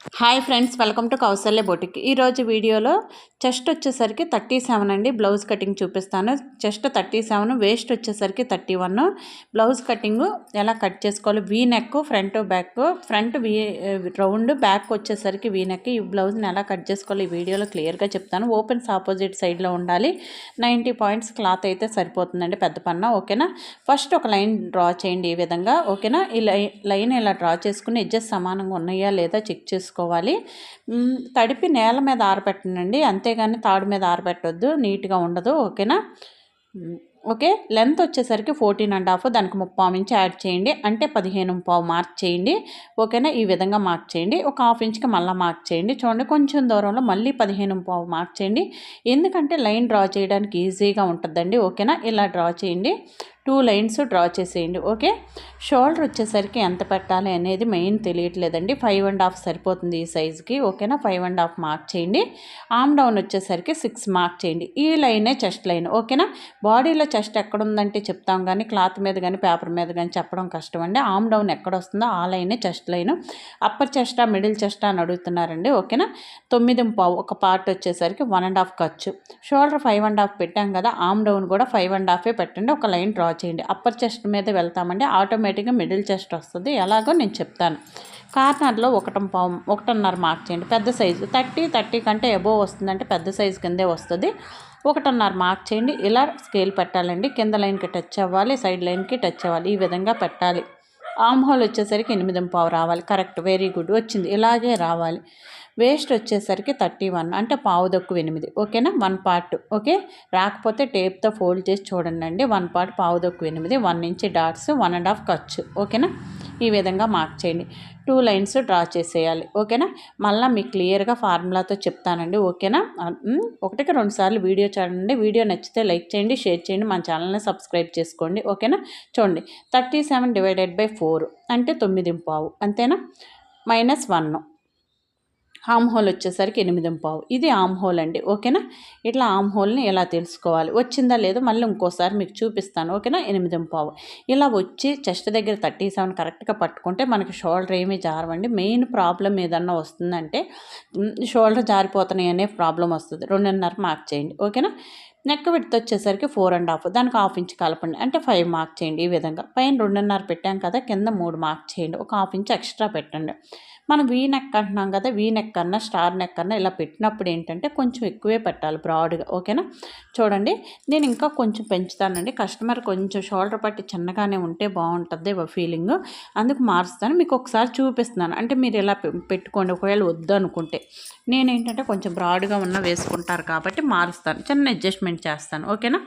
Hi friends, welcome to Kausalya boutique. ఈరోజు వీడియోలో chest వచ్చేసరికి 37 అండి. బ్లౌజ్ కటింగ్ చూపిస్తాను. చెస్ట్ 37, వేస్ట్ వచ్చేసరికి 31. బ్లౌజ్ కటింగ్ ఎలా కట్ చేసుకోవాలి, V neck, front back, front V round, back వచ్చేసరికి వీ నెక్. ఈ బ్లౌజ్ని ఎలా కట్ చేసుకోవాలి ఈ వీడియోలో క్లియర్గా చెప్తాను. ఓపెన్స్ ఆపోజిట్ సైడ్లో ఉండాలి. 90 పాయింట్స్ క్లాత్ అయితే సరిపోతుందండి, పెద్ద పన్న. ఓకేనా. ఫస్ట్ ఒక లైన్ డ్రా చేయండి ఈ విధంగా. ఓకేనా. ఈ లైన్ ఇలా డ్రా చేసుకుని ఎడ్జెస్ సమానంగా ఉన్నాయా లేదా చెక్ చేసుకోవాలి. తడిపి నేల మీద ఆరబెట్టండి, అంతేగాని తాడు మీద ఆరబెట్టొద్దు, నీట్గా ఉండదు. ఓకేనా. ఓకే. లెంత్ వచ్చేసరికి 14.5, దానికి 3.5 ఇంచ్ యాడ్ చేయండి, అంటే 15.5 మార్క్ చేయండి. ఓకేనా. ఈ విధంగా మార్క్ చేయండి. ఒక 1/2 ఇంచ్కి మళ్ళీ మార్క్ చేయండి. చూడండి, కొంచెం దూరంలో మళ్ళీ 15.5 మార్క్ చేయండి, ఎందుకంటే లైన్ డ్రా చేయడానికి ఈజీగా ఉంటుందండి. ఓకేనా. ఇలా డ్రా చేయండి. 2 లైన్స్ డ్రా చేసేయండి. ఓకే. షోల్డర్ వచ్చేసరికి ఎంత పెట్టాలి అనేది మెయిన్ తెలియట్లేదండి. 5.5 సరిపోతుంది ఈ సైజుకి. ఓకేనా. 5.5 మార్క్ చేయండి. ఆమ్ డౌన్ వచ్చేసరికి 6 మార్క్ చేయండి. ఈ లైనే చెస్ట్ లైన్. ఓకేనా. బాడీలో చెస్ట్ ఎక్కడుందంటే చెప్తాం, కానీ క్లాత్ మీద కానీ పేపర్ మీద కానీ చెప్పడం కష్టం అండి. ఆమ్ డౌన్ ఎక్కడ వస్తుందో ఆ లైనే చెస్ట్ లైన్. అప్పర్ చెస్టా మిడిల్ చెస్టా అని అడుగుతున్నారండి. ఓకేనా. 9.5 ఒక పార్ట్ వచ్చేసరికి 1.5 ఖర్చు. షోల్డర్ 5.5 పెట్టాం కదా, ఆమ్ డౌన్ కూడా 5.5 పెట్టండి. ఒక లైన్ డ్రా చేయండి. అప్పర్ చెస్ట్ మీద వెళ్తామండి, ఆటోమేటిక్గా మిడిల్ చెస్ట్ వస్తుంది. ఎలాగో నేను చెప్తాను. కార్నర్లో 1.5 మార్క్ చేయండి. పెద్ద సైజు 30 కంటే అబోవ్ వస్తుందంటే పెద్ద సైజు కిందే వస్తుంది. 1.5 మార్క్ చేయండి. ఇలా స్కేల్ పెట్టాలండి. కింద లైన్కి టచ్ అవ్వాలి, సైడ్ లైన్కి టచ్ అవ్వాలి, ఈ విధంగా పెట్టాలి. ఆమ్ హోల్ వచ్చేసరికి 8.5 రావాలి. కరెక్ట్, వెరీ గుడ్, వచ్చింది. ఇలాగే రావాలి. వేస్ట్ వచ్చేసరికి 31, అంటే పావుదొక్కు 8. ఓకేనా. 1 పార్ట్. ఓకే. రాకపోతే టేప్తో ఫోల్డ్ చేసి చూడండి. 1 పార్ట్ పావుదొక్కు 8, 1 ఇంచ్ డాట్స్, 1.5 ఖర్చు. ఓకేనా. ఈ విధంగా మార్క్ చేయండి. 2 లైన్స్ డ్రా చేసేయాలి. ఓకేనా. మళ్ళీ మీకు క్లియర్గా ఫార్ములాతో చెప్తానండి. ఓకేనా. 1కి 2 సార్లు వీడియో చూడండి. వీడియో నచ్చితే లైక్ చేయండి, షేర్ చేయండి, మన ఛానల్ని సబ్స్క్రైబ్ చేసుకోండి. ఓకేనా. చూడండి, 37/4 అంటే 9.5, అంతేనా. -1. ఆమ్ హోల్ వచ్చేసరికి 8.5. ఇది ఆమ్ హోల్ అండి. ఓకేనా. ఇట్లా ఆమ్ హోల్ని ఎలా తెలుసుకోవాలి, వచ్చిందా లేదో మళ్ళీ ఇంకోసారి మీకు చూపిస్తాను. ఓకేనా. 8.5 ఇలా వచ్చి చెస్ట్ దగ్గర 37 కరెక్ట్గా పట్టుకుంటే మనకి షోల్డర్ ఏమీ జారవండి. మెయిన్ ప్రాబ్లం ఏదన్నా వస్తుందంటే షోల్డర్ జారిపోతున్నాయి అనే ప్రాబ్లం వస్తుంది. 2.5 మార్క్ చేయండి. ఓకేనా. నెక్ విడ్త్ వచ్చేసరికి 4.5, దానికి 1/2 ఇంచ్ కలపండి, అంటే 5 మార్క్ చేయండి. ఈ విధంగా పైన 2.5 పెట్టాం కదా, కింద 3 మార్క్ చేయండి. ఒక 1/2 ఇంచ్ ఎక్స్ట్రా పెట్టండి. మనం వీ నెక్ అంటున్నాం కదా, వీ నెక్ కన్నా స్టార్ నెక్ కన్నా ఇలా పెట్టినప్పుడు ఏంటంటే కొంచెం ఎక్కువే పెట్టాలి, బ్రాడ్గా. ఓకేనా. చూడండి, నేను ఇంకా కొంచెం పెంచుతానండి. కస్టమర్ కొంచెం షోల్డర్ పట్టి చిన్నగానే ఉంటే బాగుంటుంది ఫీలింగ్, అందుకు మారుస్తాను. మీకు ఒకసారి చూపిస్తున్నాను, అంటే మీరు ఇలా పెట్టుకోండి ఒకవేళ వద్దు అనుకుంటే. నేనేంటంటే కొంచెం బ్రాడ్గా ఉన్న వేసుకుంటారు కాబట్టి మారుస్తాను, చిన్న అడ్జస్ట్మెంట్ చేస్తాను. ఓకేనా.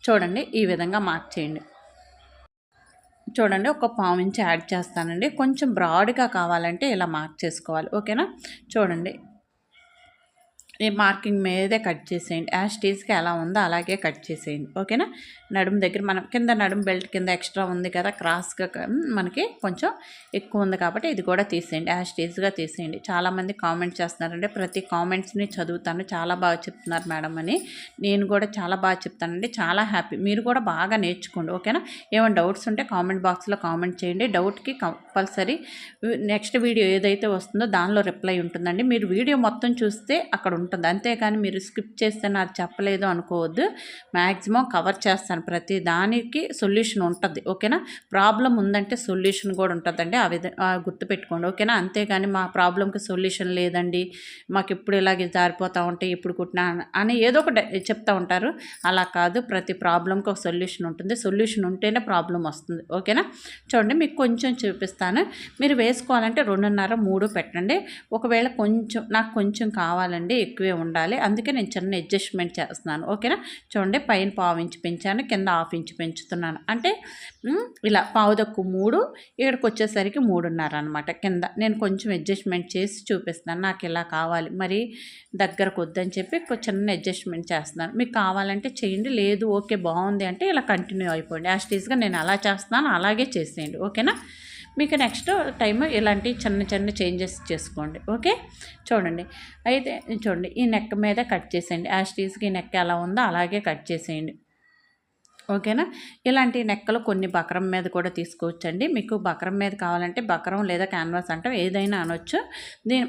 చూడండి, ఈ విధంగా మార్క్ చేయండి. చూడండి, ఒక 1/4 ఇంచ్ యాడ్ చేస్తానండి. కొంచెం బ్రాడ్గా కావాలంటే ఇలా మార్క్ చేసుకోవాలి. ఓకేనా. చూడండి, ఈ మార్కింగ్ మీదే కట్ చేసేయండి. యాజ్ టీజ్కి ఎలా ఉందో అలాగే కట్ చేసేయండి. ఓకేనా. నడుము దగ్గర మనం కింద నడుము బెల్ట్ కింద ఎక్స్ట్రా ఉంది కదా, క్రాస్గా మనకి కొంచెం ఎక్కువ ఉంది కాబట్టి ఇది కూడా తీసేయండి, యాజ్ టీజ్గా తీసేయండి. చాలామంది కామెంట్ చేస్తున్నారంటే ప్రతి కామెంట్స్ని చదువుతాను. చాలా బాగా చెప్తున్నారు మేడం అని. నేను కూడా చాలా బాగా చెప్తానండి. చాలా హ్యాపీ. మీరు కూడా బాగా నేర్చుకోండి. ఓకేనా. ఏమైనా డౌట్స్ ఉంటే కామెంట్ బాక్స్లో కామెంట్ చేయండి. డౌట్కి కంపల్సరీ నెక్స్ట్ వీడియో ఏదైతే వస్తుందో దానిలో రిప్లై ఉంటుందండి. మీరు వీడియో మొత్తం చూస్తే అక్కడ ఉంటుంది, అంతేకాని మీరు స్కిప్ చేస్తే నాకు చెప్పలేదు అనుకోవద్దు. మ్యాక్సిమం కవర్ చేస్తాను, ప్రతి దానికి సొల్యూషన్ ఉంటుంది. ఓకేనా. ప్రాబ్లం ఉందంటే సొల్యూషన్ కూడా ఉంటుందండి, ఆ విధంగా గుర్తుపెట్టుకోండి. ఓకేనా. అంతేగాని మా ప్రాబ్లంకి సొల్యూషన్ లేదండి, మాకు ఇప్పుడు ఇలాగే జారిపోతూ ఉంటాయి, ఇప్పుడు కుట్టినా అని ఏదో ఒకటి చెప్తూ ఉంటారు. అలా కాదు, ప్రతి ప్రాబ్లంకి ఒక సొల్యూషన్ ఉంటుంది. సొల్యూషన్ ఉంటేనే ప్రాబ్లం వస్తుంది. ఓకేనా. చూడండి, మీకు కొంచెం చూపిస్తాను. మీరు వేసుకోవాలంటే 2.5, 3 పెట్టండి. ఒకవేళ నాకు కొంచెం కావాలండి, ఎక్కువే ఉండాలి, అందుకే నేను చిన్న అడ్జస్ట్మెంట్ చేస్తున్నాను. ఓకేనా. చూడండి, పైన 1/4 ఇంచ్ పెంచాను, కింద 1/2 ఇంచ్ పెంచుతున్నాను, అంటే ఇలా పావుదక్కు 3, ఇక్కడికి వచ్చేసరికి 3.5 అనమాట. కింద నేను కొంచెం అడ్జస్ట్మెంట్ చేసి చూపిస్తున్నాను. నాకు ఇలా కావాలి, మరి దగ్గరకు వద్దని చెప్పి చిన్న అడ్జస్ట్మెంట్ చేస్తున్నాను. మీకు కావాలంటే చేయండి, లేదు ఓకే బాగుంది అంటే ఇలా కంటిన్యూ అయిపోండి. యాస్టీస్గా నేను అలా చేస్తున్నాను, అలాగే చేసేయండి. ఓకేనా. మీకు నెక్స్ట్ టైం ఇలాంటి చిన్న చిన్న చేంజెస్ చేసుకోండి. ఓకే. చూడండి, అయితే చూడండి, ఈ నెక్ మీద కట్ చేసేయండి. యాస్టీస్కి ఈ నెక్ ఎలా ఉందో అలాగే కట్ చేసేయండి. ఓకేనా. ఇలాంటి నెక్కలు కొన్ని బకరం మీద కూడా తీసుకోవచ్చండి. మీకు బకరం మీద కావాలంటే బకరం లేదా క్యాన్వాస్ అంటాం ఏదైనా అనొచ్చు.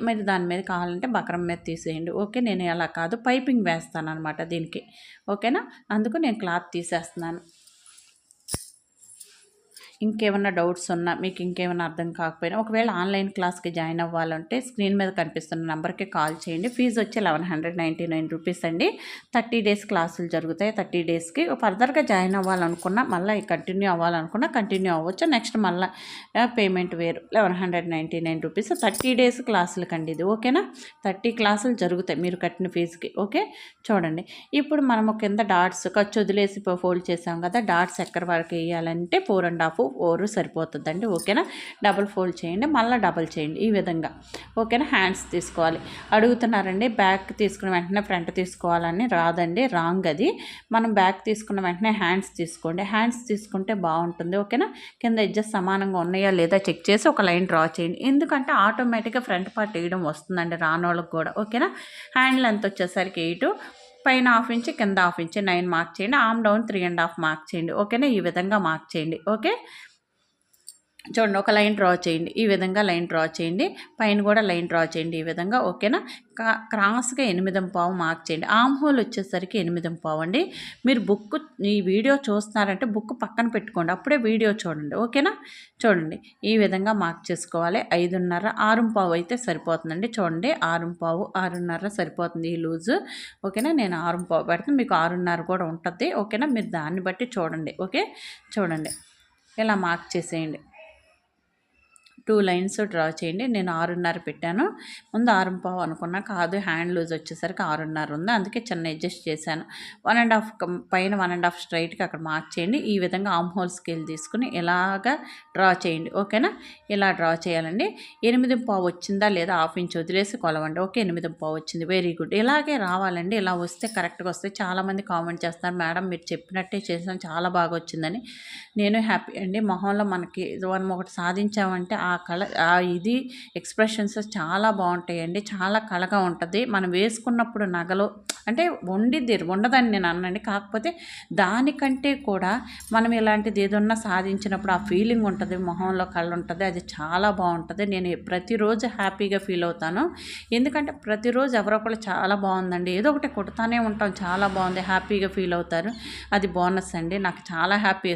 మీరు దాని మీద కావాలంటే బకరం మీద తీసేయండి. ఓకే, నేను అలా కాదు పైపింగ్ వేస్తాను అనమాట దీనికి. ఓకేనా, అందుకు నేను క్లాత్ తీసేస్తున్నాను. ఇంకేమన్నా డౌట్స్ ఉన్నా, మీకు ఇంకేమైనా అర్థం కాకపోయినా, ఒకవేళ ఆన్లైన్ క్లాస్కి జాయిన్ అవ్వాలంటే స్క్రీన్ మీద కనిపిస్తున్న నెంబర్కి కాల్ చేయండి. ఫీజు వచ్చి 1199 రూపీస్ అండి. 30 డేస్ క్లాసులు జరుగుతాయి. 30 డేస్కి ఫర్దర్గా జాయిన్ అవ్వాలనుకున్నా, మళ్ళీ కంటిన్యూ అవ్వాలనుకున్నా కంటిన్యూ అవ్వచ్చు. నెక్స్ట్ మళ్ళీ పేమెంట్ వేరు 1199 రూపీస్. 30 డేస్ క్లాసులకండి ఇది. ఓకేనా, 30 క్లాసులు జరుగుతాయి మీరు కట్టిన ఫీజుకి. ఓకే, చూడండి ఇప్పుడు మనము కింద డాట్స్ ఖర్చు వదిలేసి ఫోల్డ్ చేసాం కదా, డాట్స్ ఎక్కడి వరకు వేయాలంటే 4.5 4 సరిపోతుందండి. ఓకేనా, డబుల్ ఫోల్డ్ చేయండి, మళ్ళీ డబుల్ చేయండి ఈ విధంగా. ఓకేనా, హ్యాండ్స్ తీసుకోవాలి. అడుగుతున్నారండి బ్యాక్ తీసుకున్న వెంటనే ఫ్రంట్ తీసుకోవాలని, రాదండి, రాంగ్ అది. మనం బ్యాక్ తీసుకున్న వెంటనే హ్యాండ్స్ తీసుకోండి. హ్యాండ్స్ తీసుకుంటే బాగుంటుంది. ఓకేనా, కింద ఎడ్జెస్ సమానంగా ఉన్నాయా లేదా చెక్ చేసి ఒక లైన్ డ్రా చేయండి. ఎందుకంటే ఆటోమేటిక్గా ఫ్రంట్ పార్ట్ వేయడం వస్తుందండి రానోళ్ళకి కూడా. ఓకేనా, హ్యాండ్ లెంత్ వచ్చేసరికి 8, పైన 1/2 ఇంచ్ కింద 1/2 ఇంచ్ 9 మార్క్ చేయండి. ఆర్మ్ డౌన్ 3.5 మార్క్ చేయండి. ఓకేనా, ఈ విధంగా మార్క్ చేయండి. ఓకే, చూడండి ఒక లైన్ డ్రా చేయండి. ఈ విధంగా లైన్ డ్రా చేయండి. పైన కూడా లైన్ డ్రా చేయండి ఈ విధంగా. ఓకేనా, క్రాస్గా 8.5 మార్క్ చేయండి. ఆర్మ్ హోల్ వచ్చేసరికి 8.5 అండి. మీరు బుక్ ఈ వీడియో చూస్తున్నారంటే బుక్ పక్కన పెట్టుకోండి, అప్పుడే వీడియో చూడండి. ఓకేనా, చూడండి ఈ విధంగా మార్క్ చేసుకోవాలి. 5.5 6.5 అయితే సరిపోతుందండి. చూడండి 6.5 6.5 సరిపోతుంది ఈ లూజు. ఓకేనా, నేను 6.5 పెడితే మీకు 6.5 కూడా ఉంటుంది. ఓకేనా, మీరు దాన్ని బట్టి చూడండి. ఓకే, చూడండి ఇలా మార్క్ చేసేయండి. 2 లైన్స్ డ్రా చేయండి. నేను 6.5 పెట్టాను. ముందు 6.5 అనుకున్నా, కాదు హ్యాండ్ లూజ్ వచ్చేసరికి 6.5 ఉంది, అందుకే చిన్న అడ్జస్ట్ చేశాను. 1.5 పైన 1.5 స్ట్రైట్గా అక్కడ మార్క్ చేయండి. ఈ విధంగా ఆర్మ్ హోల్ స్కేల్ తీసుకుని ఇలాగా డ్రా చేయండి. ఓకేనా, ఇలా డ్రా చేయాలండి. 8.5 వచ్చిందా లేదా 1/2 ఇంచ్ వదిలేసి కొలవండి. ఓకే, 8.5 వచ్చింది, వెరీ గుడ్. ఇలాగే రావాలండి. ఇలా వస్తే కరెక్ట్గా వస్తాయి. చాలామంది కామెంట్ చేస్తారు, మేడం మీరు చెప్పినట్టే చేసాను చాలా బాగా వచ్చిందని. నేను హ్యాపీ అండి. మొహంలో మనకి మనం ఒకటి సాధించామంటే ఆ కళ ఇది ఎక్స్ప్రెషన్స్ చాలా బాగుంటాయండి. చాలా కళగా ఉంటుంది. మనం వేసుకున్నప్పుడు నగలు అంటే ఉండదని నేను అనండి, కాకపోతే దానికంటే కూడా మనం ఇలాంటిది ఏదన్నా సాధించినప్పుడు ఆ ఫీలింగ్ ఉంటుంది, మొహంలో కళ ఉంటుంది, అది చాలా బాగుంటుంది. నేను ప్రతిరోజు హ్యాపీగా ఫీల్ అవుతాను. ఎందుకంటే ప్రతిరోజు ఎవరొకరు చాలా బాగుందండి, ఏదో ఒకటి కుడతానే ఉంటాం, చాలా బాగుంది, హ్యాపీగా ఫీల్ అవుతారు. అది బోనస్ అండి, నాకు చాలా హ్యాపీ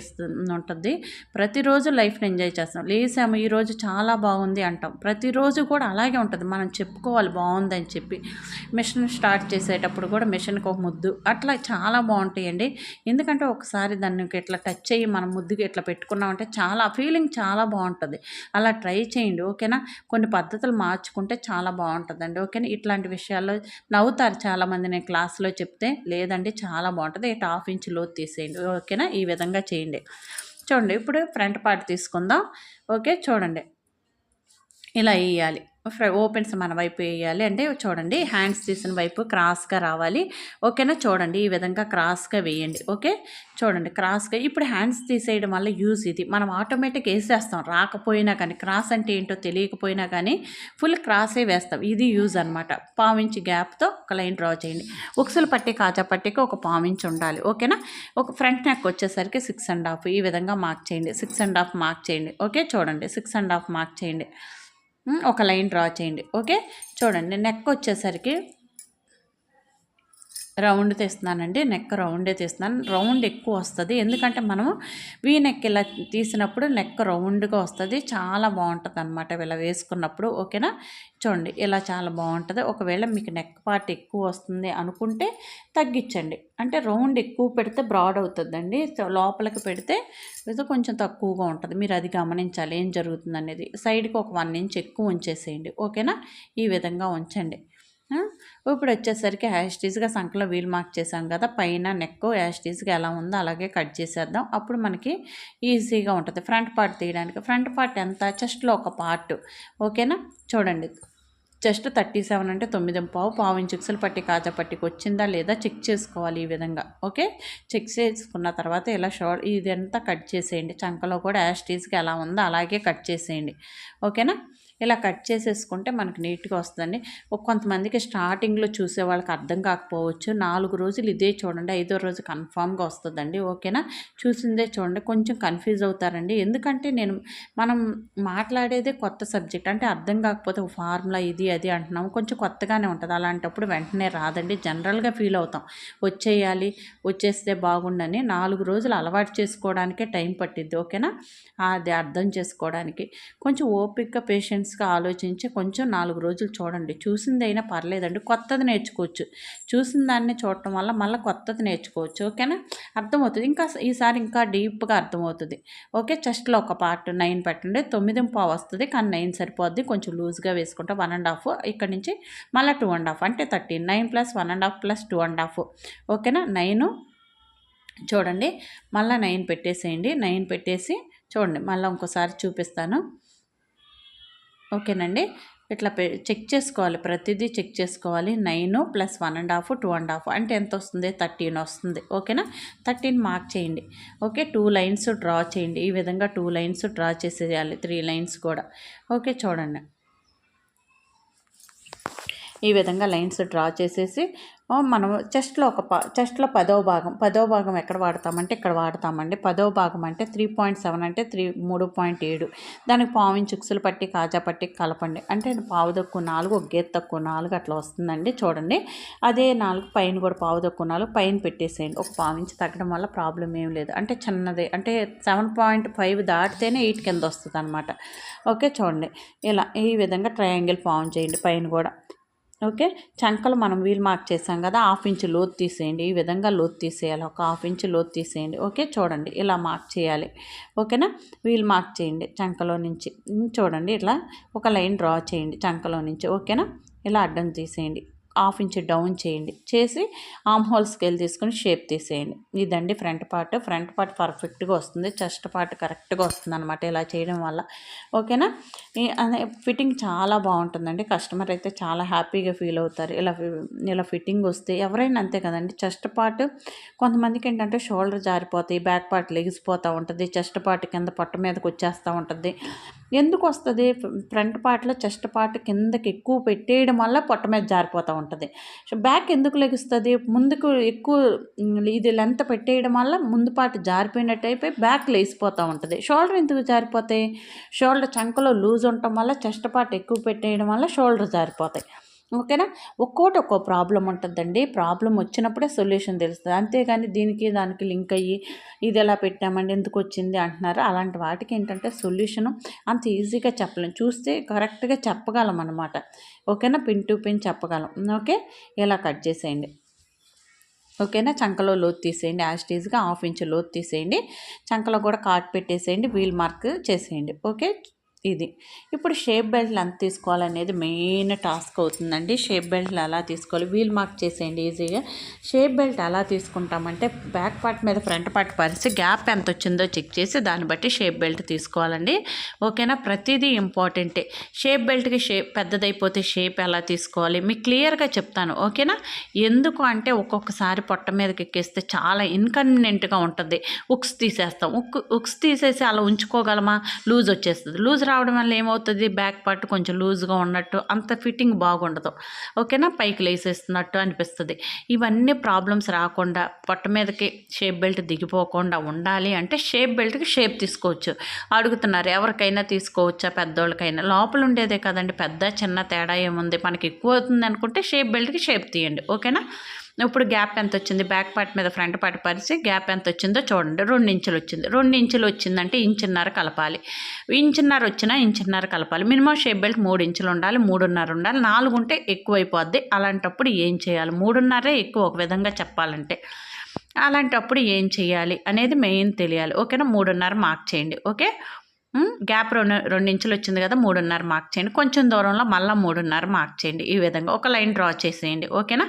ఉంటుంది. ప్రతిరోజు లైఫ్ని ఎంజాయ్ చేస్తాం. లేసాము ఈరోజు చాలా బాగుంది అంటాం, ప్రతిరోజు కూడా అలాగే ఉంటుంది. మనం చెప్పుకోవాలి బాగుందని చెప్పి. మిషన్ స్టార్ట్ చేసేటప్పుడు కూడా మిషన్కి ఒక ముద్దు అట్లా చాలా బాగుంటాయండి. ఎందుకంటే ఒకసారి దానికి ఇట్లా టచ్ అయ్యి మనం ముద్దుగా ఇట్లా పెట్టుకున్నామంటే చాలా ఫీలింగ్ చాలా బాగుంటుంది. అలా ట్రై చేయండి. ఓకేనా, కొన్ని పద్ధతులు మార్చుకుంటే చాలా బాగుంటుందండి. ఓకేనా, ఇట్లాంటి విషయాల్లో నవ్వుతారు చాలామంది నేను క్లాస్లో చెప్తే. లేదండి చాలా బాగుంటుంది. 1/2 ఇంచ్ లోతు తీసేయండి. ఓకేనా, ఈ విధంగా చేయండి. చూడండి ఇప్పుడు ఫ్రంట్ పార్ట్ తీసుకుందాం. ఓకే, చూడండి ఇలా వేయాలి. ఓపెన్స్ మన వైపు వేయాలి అంటే చూడండి హ్యాండ్స్ తీసిన వైపు క్రాస్గా రావాలి. ఓకేనా, చూడండి ఈ విధంగా క్రాస్గా వేయండి. ఓకే, చూడండి క్రాస్గా. ఇప్పుడు హ్యాండ్స్ తీసేయడం వల్ల యూజ్ ఇది, మనం ఆటోమేటిక్ వేసేస్తాం రాకపోయినా కానీ. క్రాస్ అంటే ఏంటో తెలియకపోయినా కానీ ఫుల్ క్రాసే వేస్తాం. ఇది యూజ్ అనమాట. 1/4 ఇంచ్ గ్యాప్తో ఒక లైన్ డ్రా చేయండి. ఉక్సులు పట్టి కాజా పట్టికి ఒక 1/4 ఇంచ్ ఉండాలి. ఓకేనా, ఒక ఫ్రంట్ నెక్ వచ్చేసరికి 6.5 ఈ విధంగా మార్క్ చేయండి. 6.5 మార్క్ చేయండి. ఓకే, చూడండి 6.5 మార్క్ చేయండి. ఒక లైన్ డ్రా చేయండి. ఓకే, చూడండి నెక్ వచ్చేసరికి రౌండ్ తీస్తున్నానండి. నెక్ రౌండే తీస్తున్నాను. రౌండ్ ఎక్కువ వస్తుంది, ఎందుకంటే మనము వీ నెక్ ఇలా తీసినప్పుడు నెక్ రౌండ్గా వస్తుంది, చాలా బాగుంటుంది అనమాట ఇలా వేసుకున్నప్పుడు. ఓకేనా, చూడండి ఇలా చాలా బాగుంటుంది. ఒకవేళ మీకు నెక్ పార్ట్ ఎక్కువ వస్తుంది అనుకుంటే తగ్గించండి, అంటే రౌండ్ ఎక్కువ పెడితే బ్రాడ్ అవుతుందండి, లోపలికి పెడితే ఇది కొంచెం తక్కువగా ఉంటుంది. మీరు అది గమనించాలి ఏం జరుగుతుంది అనేది. సైడ్కి ఒక 1 ఇంచ్ ఎక్కువ ఉంచేసేయండి. ఓకేనా, ఈ విధంగా ఉంచండి. ఇప్పుడు వచ్చేసరికి యాస్టీజ్గా సంకలో వీల్ మార్క్ చేసాం కదా, పైన నెక్ యాస్టీజ్గా ఎలా ఉందో అలాగే కట్ చేసేద్దాం. అప్పుడు మనకి ఈజీగా ఉంటుంది ఫ్రంట్ పార్ట్ తీయడానికి. ఫ్రంట్ పార్ట్ ఎంత, చెస్ట్లో ఒక పార్ట్. ఓకేనా, చూడండి చెస్ట్ 37 అంటే 9.5, 1/2 ఇంచ్ ఉక్సులు పట్టి కాజా పట్టికి వచ్చిందా లేదా చెక్ చేసుకోవాలి ఈ విధంగా. ఓకే, చెక్ చేసుకున్న తర్వాత ఇలా ఇదంతా కట్ చేసేయండి. చంకలో కూడా యాస్టీజ్గా ఎలా ఉందో అలాగే కట్ చేసేయండి. ఓకేనా, ఇలా కట్ చేసేసుకుంటే మనకు నీట్గా వస్తుందండి. కొంతమందికి స్టార్టింగ్లో చూసే వాళ్ళకి అర్థం కాకపోవచ్చు. 4 రోజులు ఇదే చూడండి, 5వ రోజు కన్ఫామ్గా వస్తుందండి. ఓకేనా, చూసిందే చూడండి. కొంచెం కన్ఫ్యూజ్ అవుతారండి, ఎందుకంటే మనం మాట్లాడేదే కొత్త సబ్జెక్ట్, అంటే అర్థం కాకపోతే ఫార్ములా ఇది అది అంటున్నాము, కొంచెం కొత్తగానే ఉంటుంది. అలాంటప్పుడు వెంటనే రాదండి, జనరల్గా ఫీల్ అవుతాం, వచ్చేస్తే బాగుండని. 4 రోజులు అలవాటు చేసుకోవడానికే టైం పట్టిద్ది. ఓకేనా, అది అర్థం చేసుకోవడానికి కొంచెం ఓపికగా పేషెన్స్గా ఆలోచించి కొంచెం 4 రోజులు చూడండి. చూసిందైనా పర్లేదండి, కొత్తది నేర్చుకోవచ్చు. చూసిన దాన్ని చూడటం వల్ల మళ్ళీ కొత్తది నేర్చుకోవచ్చు. ఓకేనా, అర్థమవుతుంది. ఇంకా ఈసారి ఇంకా డీప్గా అర్థమవుతుంది. ఓకే, చెస్ట్లో ఒక పార్ట్ 9 పెట్టండి. 9.5 వస్తుంది, కానీ 9 సరిపోద్ది. కొంచెం లూజ్గా వేసుకుంటే 1.5, ఇక్కడ నుంచి మళ్ళీ 2.5 అంటే 13. 9 + 1.5 + 2.5. ఓకేనా, 9 చూడండి. మళ్ళీ 9 పెట్టేసేయండి. 9 పెట్టేసి చూడండి, మళ్ళీ ఇంకోసారి చూపిస్తాను. ఓకేనండి, ఇట్లా చెక్ చేసుకోవాలి, ప్రతిదీ చెక్ చేసుకోవాలి. 9 + 1.5 2.5 అంటే ఎంత వస్తుంది? 13 వస్తుంది. ఓకేనా, 13 మార్క్ చేయండి. ఓకే, 2 లైన్స్ డ్రా చేయండి. ఈ విధంగా 2 లైన్స్ డ్రా చేసేయాలి, 3 లైన్స్ కూడా. ఓకే, చూడండి, ఈ విధంగా లైన్స్ డ్రా చేసేసి మనం చెస్ట్లో చెస్ట్లో 10వ భాగం ఎక్కడ వాడతామంటే ఇక్కడ వాడతామండి. 10వ భాగం అంటే 3.7 అంటే 3.7. దానికి పావించి ఉక్సులు పట్టి కాజా పట్టి కలపండి. అంటే పావు తక్కువ 4, ఒక గీత తక్కువ 4 అట్లా వస్తుందండి. చూడండి, అదే 4 పైన కూడా పావు తక్కువ 4 పైన పెట్టేసేయండి. ఒక పావించి తగ్గడం వల్ల ప్రాబ్లం ఏం లేదు. అంటే చిన్నదే, అంటే 7.5 దాటితేనే 8 కింద వస్తుంది అనమాట. ఓకే, చూడండి, ఇలా ఈ విధంగా ట్రయాంగిల్ ఫామ్ చేయండి పైన కూడా. ఓకే, చంకలు మనం వీల్ మార్క్ చేసాం కదా, 1/2 ఇంచు లోతు తీసేయండి. ఈ విధంగా లోతు తీసేయాలి, ఒక 1/2 ఇంచు లోతు తీసేయండి. ఓకే, చూడండి, ఇలా మార్క్ చేయాలి. ఓకేనా, వీల్ మార్క్ చేయండి చంకలో నుంచి. చూడండి, ఇట్లా ఒక లైన్ డ్రా చేయండి చంకలో నుంచి. ఓకేనా, ఇలా అడ్డం తీసేయండి. 1/2 ఇంచు డౌన్ చేయండి, చేసి ఆర్మ్ హోల్ స్కేల్ తీసుకొని షేప్ తీసేయండి. ఇదండి ఫ్రంట్ పార్ట్ పర్ఫెక్ట్గా వస్తుంది. చెస్ట్ పార్ట్ కరెక్ట్గా వస్తుంది అనమాట ఇలా చేయడం వల్ల. ఓకేనా, ఫిట్టింగ్ చాలా బాగుంటుందండి. కస్టమర్ అయితే చాలా హ్యాపీగా ఫీల్ అవుతారు ఇలా ఫిట్టింగ్ వస్తే. ఎవరైనా అంతే కదండి. చెస్ట్ పార్ట్ కొంతమందికి ఏంటంటే షోల్డర్ జారిపోతాయి, బ్యాక్ పార్ట్ లెగిసిపోతూ ఉంటుంది, చెస్ట్ పార్ట్ కింద పొట్ట మీదకి వచ్చేస్తూ ఉంటుంది. ఎందుకు వస్తుంది? ఫ్రంట్ పార్ట్లో చెస్ట్ పార్ట్ కిందకి ఎక్కువ పెట్టేయడం వల్ల పొట్ట మీద జారిపోతూ ఉంటుంది. బ్యాక్ ఎందుకు లెగుస్తుంది? ముందుకు ఎక్కువ ఇది లెంత్ పెట్టేయడం వల్ల ముందు పార్ట్ జారిపోయినట్టు అయిపోయి బ్యాక్ లేసిపోతూ ఉంటుంది. షోల్డర్ ఎందుకు జారిపోతాయి? షోల్డర్ చంకలో లూజ్ ఉండటం వల్ల చెస్ట్ పార్ట్ ఎక్కువ పెట్టేయడం వల్ల షోల్డర్ జారిపోతాయి. ఓకేనా, ఒక్కో ప్రాబ్లం ఉంటుందండి. ప్రాబ్లం వచ్చినప్పుడే సొల్యూషన్ తెలుస్తుంది. అంతేగాని దానికి లింక్ అయ్యి ఇది ఎలా పెట్టామండి ఎందుకు వచ్చింది అంటున్నారు. అలాంటి వాటికి ఏంటంటే సొల్యూషను అంత ఈజీగా చెప్పలేం, చూస్తే కరెక్ట్గా చెప్పగలం అనమాట. ఓకేనా, పిన్ టు పిన్ చెప్పగలం. ఓకే, ఇలా కట్ చేసేయండి. ఓకేనా, చంకలో లోతు తీసేయండి. యాస్టీజ్గా 1/2 ఇంచు లోతు తీసేయండి. చంకలో కూడా కాట్ పెట్టేసేయండి, వీల్ మార్క్ చేసేయండి. ఓకే, ఇది ఇప్పుడు షేప్ బెల్ట్లు ఎంత తీసుకోవాలనేది మెయిన్ టాస్క్ అవుతుందండి. షేప్ బెల్ట్లు ఎలా తీసుకోవాలి, వీల్ మార్క్ చేసేయండి ఈజీగా. షేప్ బెల్ట్ ఎలా తీసుకుంటామంటే బ్యాక్ పార్ట్ మీద ఫ్రంట్ పార్ట్ పరిచి గ్యాప్ ఎంత వచ్చిందో చెక్ చేసి దాన్ని బట్టి షేప్ బెల్ట్ తీసుకోవాలండి. ఓకేనా, ప్రతిదీ ఇంపార్టెంటే. షేప్ బెల్ట్కి పెద్దదైపోతే షేప్ ఎలా తీసుకోవాలి మీకు క్లియర్గా చెప్తాను. ఓకేనా, ఎందుకు అంటే ఒక్కొక్కసారి పొట్ట మీదకి ఎక్కేస్తే చాలా ఇన్కన్వీనియంట్గా ఉంటుంది. ఉక్స్ తీసేస్తాం, ఉక్స్ తీసేసి అలా ఉంచుకోగలమా? లూజ్ వచ్చేస్తుంది. లూజ్ రావడం వల్ల ఏమవుతుంది? బ్యాక్ పార్ట్ కొంచెం లూజ్గా ఉన్నట్టు, అంత ఫిట్టింగ్ బాగుండదు. ఓకేనా, పైకి లేసేస్తున్నట్టు అనిపిస్తుంది. ఇవన్నీ ప్రాబ్లమ్స్ రాకుండా పొట్ట మీదకి షేప్ బెల్ట్ దిగిపోకుండా ఉండాలి అంటే షేప్ బెల్ట్కి షేప్ తీసుకోవచ్చు. అడుగుతున్నారు ఎవరికైనా తీసుకోవచ్చా? పెద్దోళ్ళకైనా. లోపల ఉండేదే కదండి, పెద్ద చిన్న తేడా ఏముంది? మనకి ఎక్కువ అవుతుంది అనుకుంటే షేప్ బెల్ట్కి షేప్ తీయండి. ఓకేనా, ఇప్పుడు గ్యాప్ ఎంత వచ్చింది? బ్యాక్ పార్ట్ మీద ఫ్రంట్ పార్ట్ పరిచి గ్యాప్ ఎంత వచ్చిందో చూడండి. 2 ఇంచులు వచ్చింది. 2 ఇంచులు వచ్చిందంటే ఇంచున్నర కలపాలి. ఇంచున్నర కలపాలి. మినిమం షేప్ బెల్ట్ 3 ఇంచులు ఉండాలి, 3.5 ఉండాలి. 4 ఉంటే ఎక్కువ అయిపోద్ది. అలాంటప్పుడు ఏం చేయాలి? 3.5 ఎక్కువ ఒక విధంగా చెప్పాలంటే. అలాంటప్పుడు ఏం చేయాలి అనేది మెయిన్ తెలియాలి. ఓకేనా, 3.5 మార్క్ చేయండి. ఓకే, గ్యాప్ 2 ఇంచులు వచ్చింది కదా, 3.5 మార్క్ చేయండి. కొంచెం దూరంలో మళ్ళీ 3.5 మార్క్ చేయండి. ఈ విధంగా ఒక లైన్ డ్రా చేసేయండి. ఓకేనా,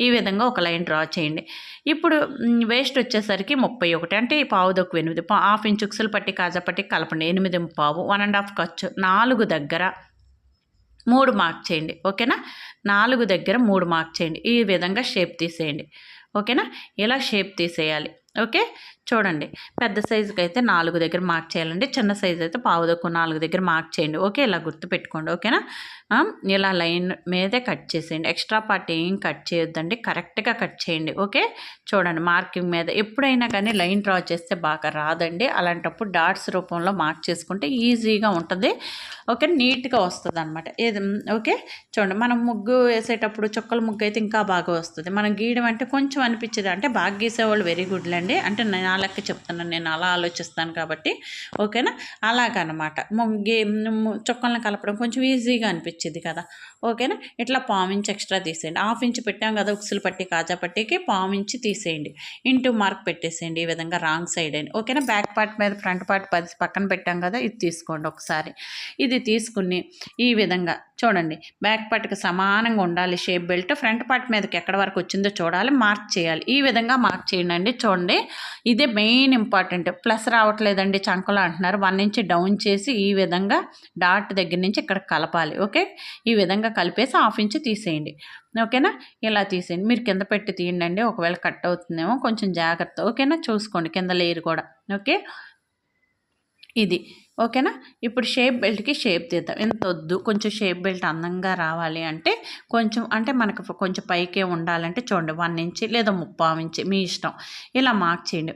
ఈ విధంగా ఒక లైన్ డ్రా చేయండి. ఇప్పుడు వేస్ట్ వచ్చేసరికి 31 అంటే పావు తక్కువ 8, 1/2 ఇంచు ఉక్సులు పట్టి కాజా పట్టి కలపండి. 8.5, 1.5 ఖర్చు. 4 దగ్గర 3 మార్క్ చేయండి. ఓకేనా, 4 దగ్గర 3 మార్క్ చేయండి. ఈ విధంగా షేప్ తీసేయండి. ఓకేనా, ఇలా షేప్ తీసేయాలి. ఓకే, చూడండి పెద్ద సైజుకి అయితే 4 దగ్గర మార్క్ చేయాలండి, చిన్న సైజు అయితే పావుదొక్కు 4 దగ్గర మార్క్ చేయండి. ఓకే, ఇలా గుర్తుపెట్టుకోండి. ఓకేనా, ఇలా లైన్ మీదే కట్ చేసేయండి. ఎక్స్ట్రా పార్ట్ ఏం కట్ చేయొద్దండి, కరెక్ట్గా కట్ చేయండి. ఓకే, చూడండి మార్కింగ్ మీద ఎప్పుడైనా కానీ లైన్ డ్రా చేస్తే బాగా రాదండి. అలాంటప్పుడు డాట్స్ రూపంలో మార్క్ చేసుకుంటే ఈజీగా ఉంటుంది. ఓకే, నీట్గా వస్తుంది అనమాట. ఓకే, చూడండి మనం ముగ్గు వేసేటప్పుడు చుక్కల ముగ్గు అయితే ఇంకా బాగా వస్తుంది. మనం గీయడం అంటే కొంచెం అనిపించేది, అంటే బాగా గీసేవాళ్ళు వెరీ గుడ్లండి, అంటే నేను ఆ లెక్క చెప్తున్నాను, నేను అలా ఆలోచిస్తాను కాబట్టి. ఓకేనా, అలాగనమాట. చుక్కలను కలపడం కొంచెం ఈజీగా అనిపించింది కదా. ఓకేనా, ఇట్లా పావించి ఎక్స్ట్రా తీసేయండి. 1/2 ఇంచ్ పెట్టాం కదా ఉక్సులు పట్టి కాజా పట్టికి, పావించి తీసేయండి. ఇంటూ మార్క్ పెట్టేసేయండి ఈ విధంగా రాంగ్ సైడ్ అని. ఓకేనా, బ్యాక్ పార్ట్ మీద ఫ్రంట్ పార్ట్ పక్కన పెట్టాం కదా, ఇది తీసుకోండి ఒకసారి. ఇది తీసుకుని ఈ విధంగా చూడండి, బ్యాక్ పార్ట్కి సమానంగా ఉండాలి షేప్ బెల్ట్. ఫ్రంట్ పార్ట్ మీదకి ఎక్కడ వరకు వచ్చిందో చూడాలి, మార్క్ చేయాలి. ఈ విధంగా మార్క్ చేయండి. చూడండి, ఇదే మెయిన్ ఇంపార్టెంట్. ప్లస్ రావట్లేదండి చంకలో అంటున్నారు, 1 ఇంచ్ డౌన్ చేసి ఈ విధంగా డాట్ దగ్గర నుంచి ఇక్కడ కలపాలి. ఓకే, ఈ విధంగా కలిపేసి 1/2 ఇంచ్ తీసేయండి. ఓకేనా, ఇలా తీసేయండి. మీరు కింద పెట్టి తీయండి, ఒకవేళ కట్ అవుతుందేమో కొంచెం జాగ్రత్త. ఓకేనా, చూసుకోండి కింద లేయర్ కూడా. ఓకే, ఇది ఓకేనా. ఇప్పుడు షేప్ బెల్ట్కి షేప్ తీద్దాం. ఎంత వద్దు, కొంచెం షేప్ బెల్ట్ అందంగా రావాలి అంటే కొంచెం, అంటే మనకు కొంచెం పైకే ఉండాలంటే చూడండి 1 ఇంచ్ లేదా 3/4 ఇంచ్ మీ ఇష్టం, ఇలా మార్క్ చేయండి.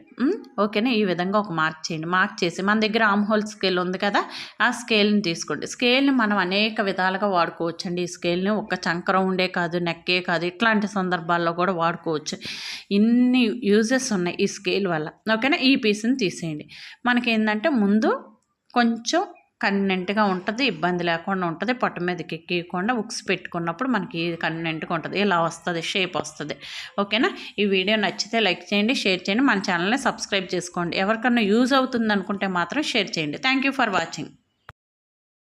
ఓకేనా, ఈ విధంగా ఒక మార్క్ చేయండి. మార్క్ చేసి మన దగ్గర ఆమ్ హోల్ స్కేల్ ఉంది కదా, ఆ స్కేల్ని తీసుకోండి. స్కేల్ని మనం అనేక విధాలుగా వాడుకోవచ్చండి. ఈ స్కేల్ని ఒక చంకరం ఉండే కాదు, నెక్కే కాదు, ఇట్లాంటి సందర్భాల్లో కూడా వాడుకోవచ్చు. ఇన్ని యూజెస్ ఉన్నాయి ఈ స్కేల్ వల్ల. ఓకేనా, ఈ పీస్ని తీసేయండి. మనకి ఏంటంటే ముందు కొంచెం కన్వీనెంట్గా ఉంటుంది, ఇబ్బంది లేకుండా ఉంటుంది. పొట్ట మీదకి ఎక్కకుండా ఉక్స్ పెట్టుకున్నప్పుడు మనకి కన్వీనెంట్గా ఉంటుంది. ఇలా వస్తుంది, షేప్ వస్తుంది. ఓకేనా, ఈ వీడియో నచ్చితే లైక్ చేయండి, షేర్ చేయండి, మన ఛానల్ని సబ్స్క్రైబ్ చేసుకోండి. ఎవరికన్నా యూజ్ అవుతుంది అనుకుంటే మాత్రం షేర్ చేయండి. Thank you for watching.